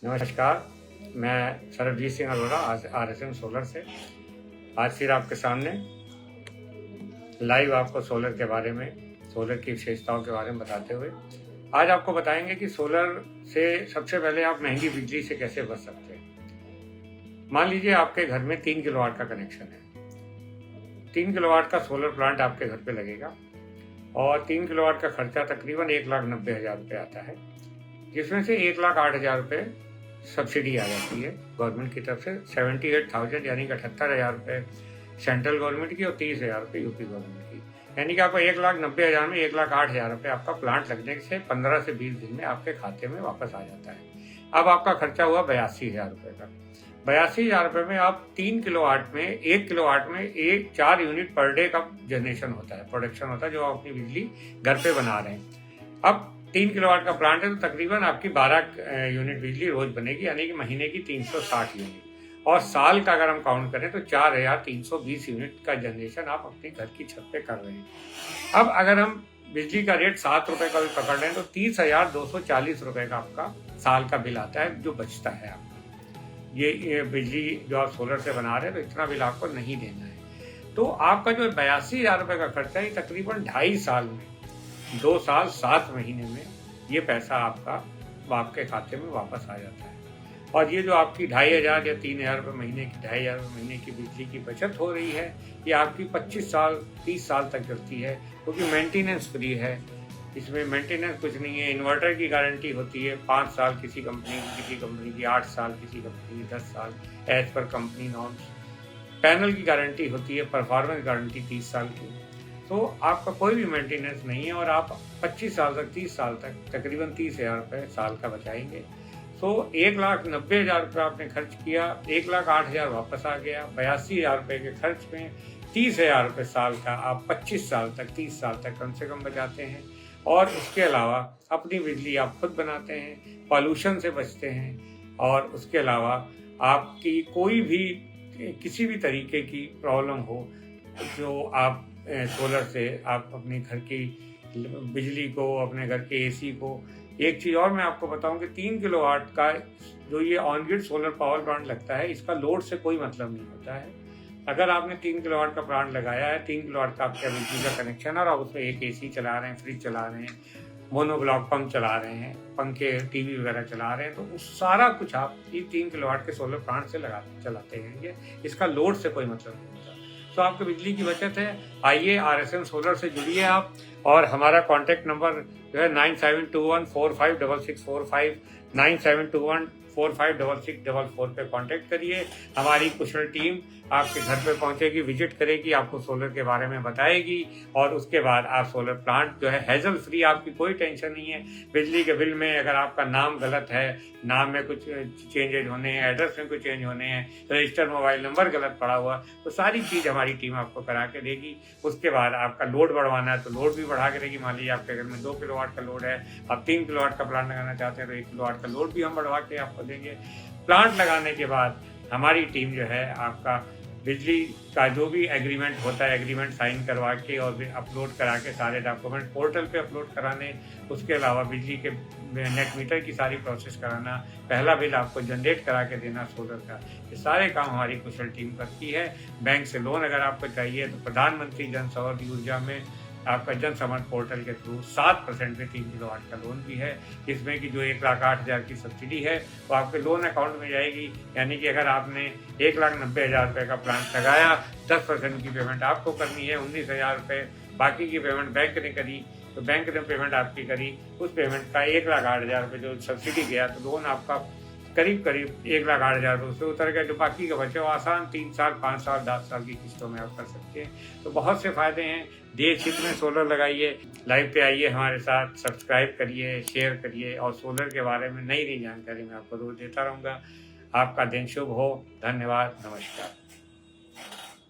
नमस्कार, मैं Sarabjit Singh Arora RSM solar से आज फिर आपके सामने लाइव आपको सोलर के बारे में, सोलर की विशेषताओं के बारे में बताते हुए आज आपको बताएंगे कि सोलर से सबसे पहले आप महंगी बिजली से कैसे बच सकते हैं। मान लीजिए आपके घर में 3 किलोवाट का कनेक्शन है। 3 किलोवाट का सोलर प्लांट आपके घर पे लगेगा और 3 किलोवाट का खर्चा तकरीबन 1,90,000 रुपये आता है, जिसमें से 1,08,000 रुपये सब्सिडी आ जाती है गवर्नमेंट की तरफ से। 78,000 यानी कि 78,000 रुपये सेंट्रल गवर्नमेंट की और 30,000 रुपये यूपी गवर्नमेंट की, यानी कि आपको 1,90,000 में 1,08,000 रुपये आपका प्लांट लगने से 15 से 20 दिन में आपके खाते में वापस आ जाता है। अब आपका खर्चा हुआ 82,000 रुपये का। 82,000 रुपये में आप 3 किलोवाट में 1 किलोवाट में 4 यूनिट पर डे का जनरेशन होता है, प्रोडक्शन होता है, जो आप अपनी बिजली घर पे बना रहे हैं। अब 3 किलोवाट का प्लांट है तो तकरीबन आपकी 12 यूनिट बिजली रोज बनेगी, यानी कि महीने की 360 यूनिट, और साल का अगर हम काउंट करें तो 4,320 यूनिट का जनरेशन आप अपने घर की छत पे कर रहे हैं। अब अगर हम बिजली का रेट 7 रुपए का भी पकड़ रहे हैं तो 30,240 रुपए का आपका साल का बिल आता है, जो बचता है आपका। ये बिजली जो आप सोलर से बना रहे हैं तो इतना बिल आपको नहीं देना है। तो आपका जो 82,000 रुपये का खर्चा है तकरीबन 2.5 साल में, 2 साल 7 महीने में ये पैसा आपके खाते में वापस आ जाता है। और ये जो आपकी 2,500 या 3,000 रुपये महीने की 2,500 महीने की बिजली की बचत हो रही है, ये आपकी 25 साल 30 साल तक चलती है, क्योंकि मेंटेनेंस फ्री है। इसमें मेंटेनेंस कुछ नहीं है। इन्वर्टर की गारंटी होती है 5 साल किसी कंपनी की 8 साल किसी कंपनी की 10 साल एज पर कंपनी नॉर्म्स। पैनल की गारंटी होती है, परफॉर्मेंस गारंटी 30 साल की। तो आपका कोई भी मेंटेनेंस नहीं है और आप 25 साल तक 30 साल तक तकरीबन 30,000 रुपये साल का बचाएंगे। तो 1,90,000 रुपये आपने खर्च किया, 1,08,000 वापस आ गया। 82,000 रुपये के खर्च में 30,000 रुपये साल का आप 25 साल तक 30 साल तक कम से कम बचाते हैं। और उसके अलावा अपनी बिजली आप खुद बनाते हैं, पॉल्यूशन से बचते हैं, और उसके अलावा आपकी कोई भी किसी भी तरीके की प्रॉब्लम हो जो आप सोलर से आप अपने घर की बिजली को, अपने घर के AC को। एक चीज़ और मैं आपको बताऊं कि 3 किलोवाट का जो ये on grid solar power plant लगता है, इसका लोड से कोई मतलब नहीं होता है। अगर आपने 3 किलोवाट का प्लांट लगाया है, 3 किलोवाट का आपका बिजली का कनेक्शन है और आप उसमें एक AC चला रहे हैं, फ्रिज चला रहे हैं, मोनोब्लॉक पंप चला रहे हैं, पंखे TV वगैरह चला रहे हैं, तो उस सारा कुछ आप 3 किलोवाट के सोलर प्लांट से चलाते हैं। इसका लोड से कोई मतलब नहीं होता। तो आपकी बिजली की बचत है। आइए RSM सोलर से जुड़िए आप, और हमारा कॉन्टैक्ट नंबर जो है 9721456645, 9721456644 पे कॉन्टैक्ट करिए। हमारी कुशल टीम आपके घर पे पहुंचेगी, विजिट करेगी, आपको सोलर के बारे में बताएगी, और उसके बाद आप सोलर प्लांट जो है हैजल फ्री, आपकी कोई टेंशन नहीं है। बिजली के बिल में अगर आपका नाम गलत है, नाम में कुछ चेंजेज होने हैं, एड्रेस में कुछ चेंज होने हैं, रजिस्टर्ड मोबाइल नंबर गलत पड़ा हुआ, तो सारी चीज़ हमारी टीम आपको करा के देगी। उसके बाद आपका लोड बढ़वाना है तो लोड भी बढ़ा के देगी। मान लीजिए आपके घर में 2 किलोवाट का लोड है, आप 3 किलोवाट का प्लांट लगाना चाहते हैं तो 1 किलोवाट का लोड भी हम बढ़वा के आपको देंगे। प्लांट लगाने के बाद हमारी टीम जो है आपका बिजली का जो भी एग्रीमेंट होता है, एग्रीमेंट साइन करवा के और अपलोड करा के सारे डॉक्यूमेंट पोर्टल पे अपलोड कराने, उसके अलावा बिजली के नेट मीटर की सारी प्रोसेस कराना, पहला बिल आपको जनरेट करा के देना सोलर का, ये सारे काम हमारी कुशल टीम करती है। बैंक से लोन अगर आपको चाहिए तो प्रधानमंत्री जन सौर ऊर्जा में आपका जन समर्थ पोर्टल के थ्रू 7% में 3 किलोवाट का लोन भी है, जिसमें कि जो 1,08,000 की सब्सिडी है वो आपके लोन अकाउंट में जाएगी। यानी कि अगर आपने 1,90,000 रुपये का प्लांट लगाया, 10% की पेमेंट आपको करनी है, 19,000 रुपये बाकी की पेमेंट बैंक ने करी, तो बैंक ने पेमेंट आपकी करी, उस पेमेंट का 1,08,000 रुपये जो सब्सिडी गया तो लोन आपका करीब 1,08,000 रुपये उससे उतर गया। जो बाकी का बचे वो आसान 3 साल 5 साल 10 साल की किस्तों में आप कर सकते हैं। तो बहुत से फायदे हैं। देश हित में सोलर लगाइए, लाइव पे आइए हमारे साथ, सब्सक्राइब करिए, शेयर करिए, और सोलर के बारे में नई जानकारी मैं आपको रोज देता रहूँगा। आपका दिन शुभ हो। धन्यवाद, नमस्कार।